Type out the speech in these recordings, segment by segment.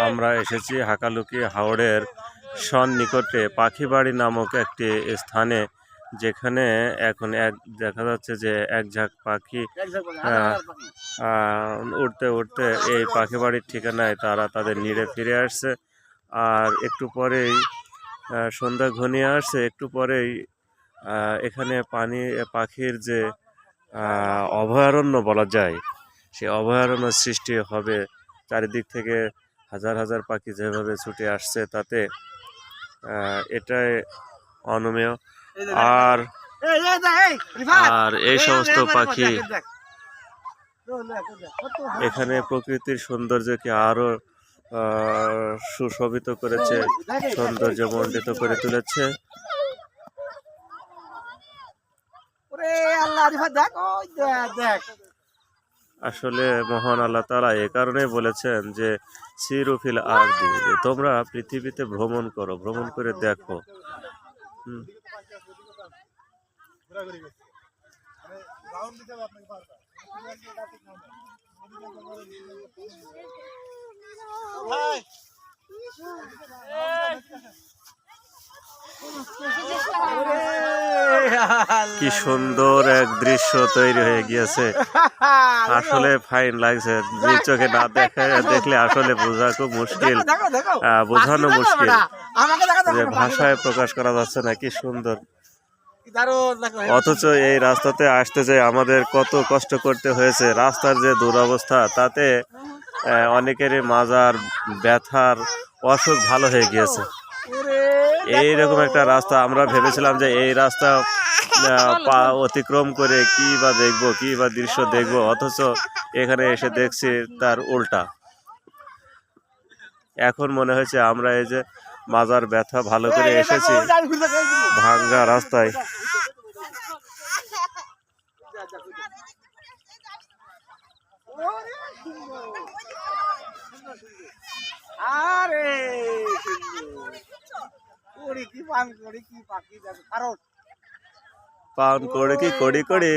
আমরা এসেছি হাকালুকি হাওড়ের সন্নিকটে পাখিবাড়ি নামক একটি স্থানে, যেখানে এখন দেখা যাচ্ছে যে এক ঝাঁক পাখি উড়তে উড়তে এই পাখি বাড়ির ঠিকানায় তারা তাদের নিড়ে ফিরে আসছে। আর একটু পরেই সন্ধ্যা ঘনিয়ে আসছে, একটু পরেই এখানে পাখির যে অভয়ারণ্য বলা যায়, সেই অভয়ারণ্য সৃষ্টি হবে। চারিদিক থেকে হাজার হাজার পাখি যেভাবে ছুটে আসছে, তাতে এটাই অনমেয়। আর এই সমস্ত পাখি এখানে প্রকৃতির সৌন্দর্যকে আরো সুশোভিত করেছে, সৌন্দর্যমণ্ডিত করে তুলেছে। আসলে মহান আল্লাহ তাআলা এ কারণে বলেছেন যে সিরুফিল আরদি, তোমরা পৃথিবীতে ভ্রমণ করো, ভ্রমণ করে দেখো। কি সুন্দর এক দৃশ্য তৈরি হয়ে গিয়েছে, আসলে ফাইন লাগছে। যে চোখে না দেখলে আসলে বোঝা খুব মুশকিল, বোঝানো মুশকিল, যে ভাষায় প্রকাশ করা যাচ্ছে না। কি সুন্দর! অথচ এই রাস্তাতে আসতে যে আমাদের কত কষ্ট করতে হয়েছে, রাস্তার যে দুরবস্থা, তাতে অনেকেরই মাজার ব্যথার অসুখ ভালো হয়ে গিয়েছে। এইরকম একটা রাস্তা আমরা ভেবেছিলাম যে এই রাস্তা অতিক্রম করে কি বা দেখবো, কি বা দৃশ্য দেখবো, অথচ এখানে এসে দেখছি তার উল্টা। এখন মনে হয়েছে আমরা এই যে মাজার ব্যথা ভালো করে এসেছি ভাঙ্গা রাস্তায়। পান করে কি কড়ি কড়ি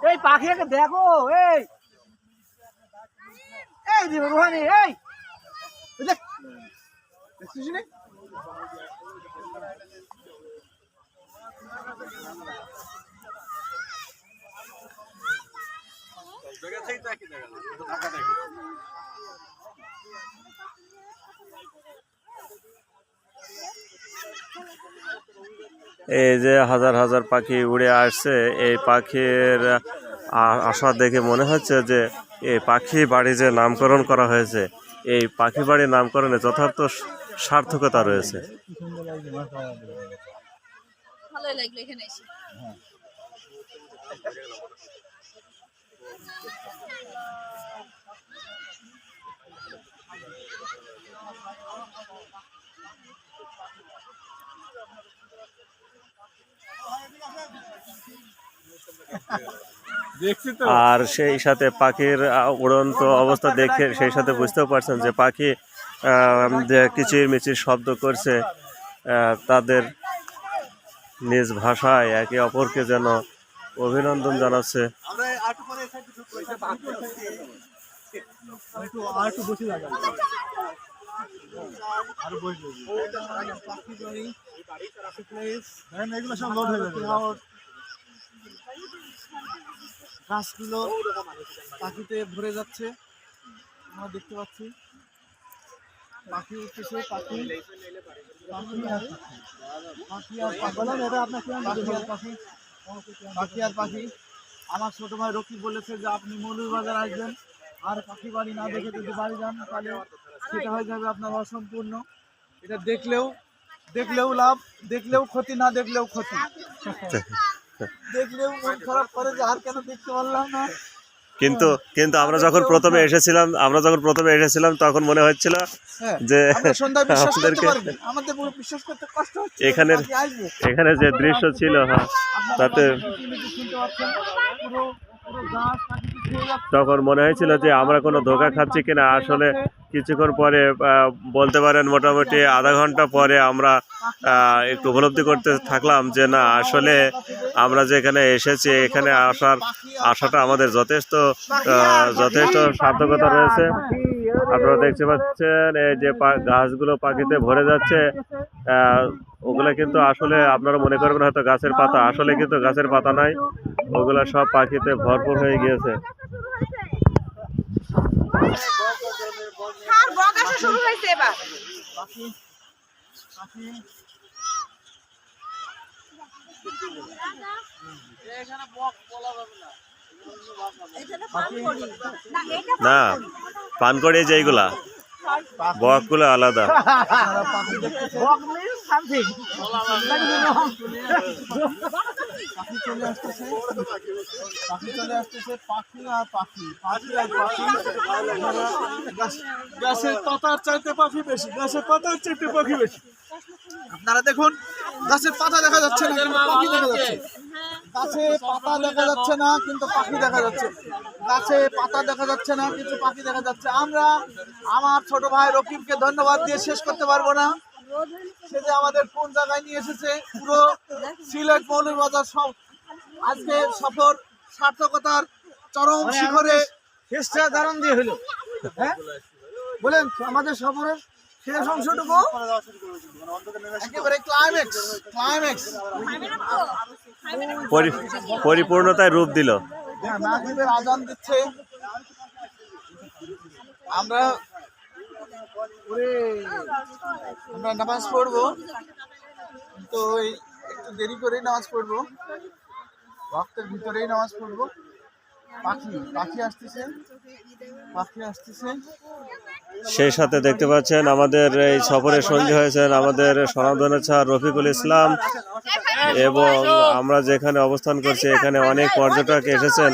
এই পাখিটাকে দেখো, এই এই রোহানি, এই দেখছিস না? এই যে হাজার হাজার পাখি উড়ে আসছে, এই পাখির আশা দেখে মনে হচ্ছে যে এই পাখি বাড়ি যে নামকরণ করা হয়েছে, এই পাখি বাড়ির নামকরণে যথার্থ সার্থকতা রয়েছে। ভালোই লাগলো এখানে এসে। আর সেই সাথে পাখির উড়ন্ত অবস্থা দেখে সেই সাথে বুঝতেও পারছেন যে পাখি যে কিচিরমিচির শব্দ করছে, তাদের নিজ ভাষায় একে অপরকে যেন অভিনন্দন জানাচ্ছে। গাছগুলো পাখিতে ভরে যাচ্ছে, আমরা দেখতে পাচ্ছি। পাখি উঠতেছে, পাখি আর পাখি। আমার ছোট ভাই রকি বলেছে যে আপনি মৌলভীবাজার আসবেন আর পাখি বাড়ি না দেখে যদি বাড়ি যান, তাহলে সেটা হয়ে যাবে আপনার অসম্পূর্ণ। এটা দেখলেও দেখলেও লাভ, দেখলেও ক্ষতি, না দেখলেও ক্ষতি। দেখলেও মন খারাপ করে যে আর কেন দেখতে পারলাম না। কিন্তু কিন্তু আমরা যখন প্রথমে এসেছিলাম তখন মনে হচ্ছিল হ্যাঁ, যে আমরা সন্ধ্যায় বিশ্বাস করতে আমাদেরকে পারিনি, আমাদের পুরো বিশ্বাস করতে কষ্ট হচ্ছে এখানের পাখি আসবে। এখানে যে দৃশ্য ছিল, হ্যাঁ, আপনারা তাতে পাখির কিচিরমিচির শুনতে পাচ্ছেন, পুরো পুরো গাছ পাখিতে খেয়ে যাচ্ছে। তখন মনে হয়েছিল যে আমরা কোনো ধোঁকা খাচ্ছি কিনা। আসলে কিছুক্ষণ পরে বলতে পারেন মোটামুটি আধা ঘন্টা পরে আমরা একটু উপলব্ধি করতে থাকলাম যে না, আসলে আমরা যেখানে এসেছি এখানে আসাটা আমাদের যথেষ্ট সার্থকতা রয়েছে। আপনারা দেখতে পাচ্ছেন এই যে গাছগুলো পাখিতে ভরে যাচ্ছে, ওগুলা কিন্তু আসলে আপনারা মনে করবেন হয়তো গাছের পাতা, আসলে কিন্তু গাছের পাতা নাই, ওগুলা সব পাখিতে ভরপুর হয়ে গিয়েছে। আর বক আসা শুরু হয়েছে এবার। পাখি পাখি এখানে বক বলা যাবে না, এখানে পান করি না, এটা না, পান করে যেইগুলা বকগুলো আলাদা। বক মিন্স সামথিং। পাখি চলে আসতেছে, পাখি চলে আসতেছে, পাখি আর পাখি, পাখি আর পাখি। গাছের পাতার চাইতে পাখি বেশি, গাছের পাতার চাইতে পাখি বেশি। আপনারা দেখুন, গাছের পাতা দেখা যাচ্ছে না, কিন্তু পাখি দেখা যাচ্ছে। গাছে পাতা দেখা যাচ্ছে না, কিন্তু পাখি দেখা যাচ্ছে। গাছে পাতা দেখা যাচ্ছে না, কিন্তু পাখি দেখা যাচ্ছে। আমরা আমার ছোট ভাই রকিবকে ধন্যবাদ দিয়ে শেষ করতে পারবো না। সে যে আমাদের কোন জায়গায় নিয়ে এসেছে, পুরো সিলেট মৌলভীবাজার সব আজকে সফর সার্থকতার চরম শিখরে শেষটা ধারণ দিয়ে হলো। হ্যাঁ বলেন, আমাদের সফরের শেষ অংশটুকু একেবারে ক্লাইম্যাক্স পরিপূর্ণতায় রূপ দিল। মাগরিবের আজান দিচ্ছে, আমরা নামাজ পড়বো, তো একটু দেরি করেই নামাজ পড়বো, ওয়াক্তের ভিতরেই নামাজ পড়বো। পাখি আসতেছে, পাখি আসতেছে। সেই সাথে দেখতে পাচ্ছেন আমাদের এই সফরের সঙ্গী হয়েছেন আমাদের সনাতনের ছাড় রফিকুল ইসলাম, এবং আমরা যেখানে অবস্থান করছি এখানে অনেক পর্যটক এসেছেন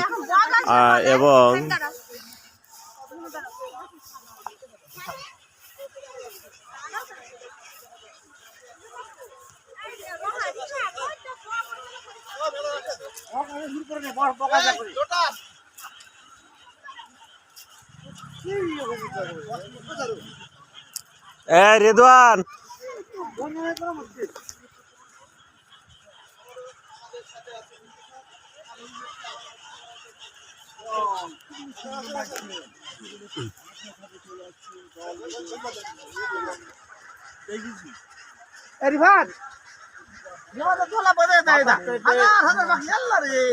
এবং রেদওয়ান, রিফাত আমাদের তোলা পড়ে না, এটা হাজার পাখি আল্লাহ রে।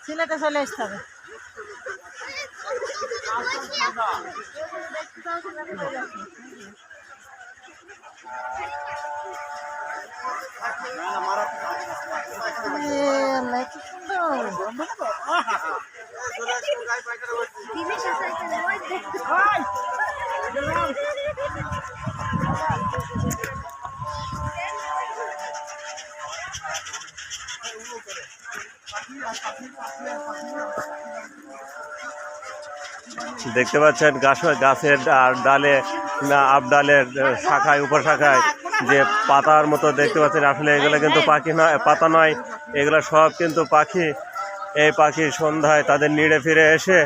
সিলেটে চলে আসতে হবে। দেখতে পাচ্ছেন গাছের ডালে না আবডালের শাখায় উপশাখায় যে পাতার মতো দেখতে পাচ্ছেন, আসলে এগুলো কিন্তু পাখি নয়, পাতা নয়, এগুলো সব কিন্তু পাখি। এই পাখি সন্ধ্যায় তাদের নিড়ে ফিরে এসে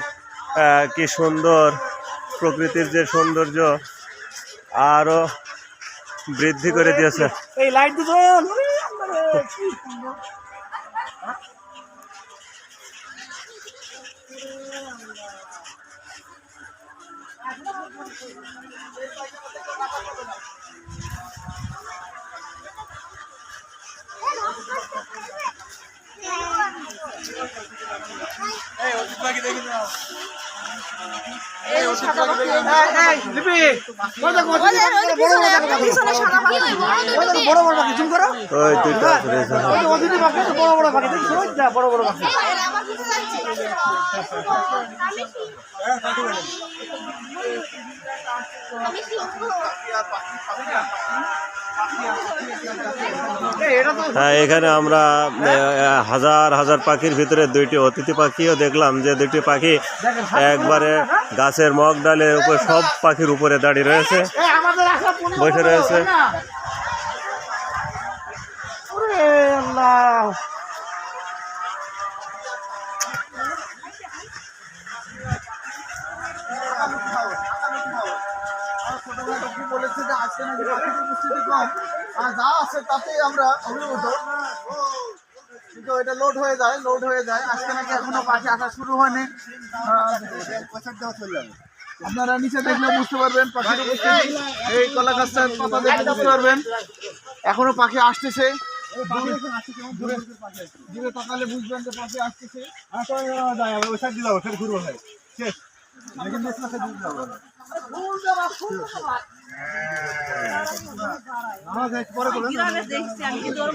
কি সুন্দর প্রকৃতির যে সৌন্দর্য আরো বৃদ্ধি করে দিয়েছে। এই লাইট এই সাদা পাখি লিপি পিছনে সাদা পাখি বড় বড় পাখি জুম করো ওই দুইটা আছে রে। ওই যে অতিথি পাখি তো বড় বড় পাখি দেখছো ওই বড় বড় পাখি আমার পিছনে যাচ্ছে আমি এটা তো হ্যাঁ, এখানে আমরা হাজার হাজার পাখির ভিতরে দুইটি অতিথি পাখিও দেখলাম, যে দুইটি পাখি একবারে গাছের মগ ডালের উপর সব পাখির উপরে দাঁড়িয়ে রয়েছে, আমাদের আসা বসে রয়েছে। ওরে আল্লাহ ছোটখাটো কি বলেছে যে আজকে নাকি পাখির উপস্থিতি কম, আর যা আছে তাতেই আমরা অভিভূত। কিন্তু এটা লোড হয়ে যায় আজকে নাকি এখনো পাখি আসা শুরু হয়নি। আপনারা নিচে দেখলে বুঝতে পারবেন পাখির উপস্থিতি। এই কলা গাছটার পাতা দেখে বুঝতে পারবেন এখনো পাখি আসতেছে। দূরে তাকালে বুঝবেন যে পাখি আসতেছে। দেখছি আমি কিন্তু ওর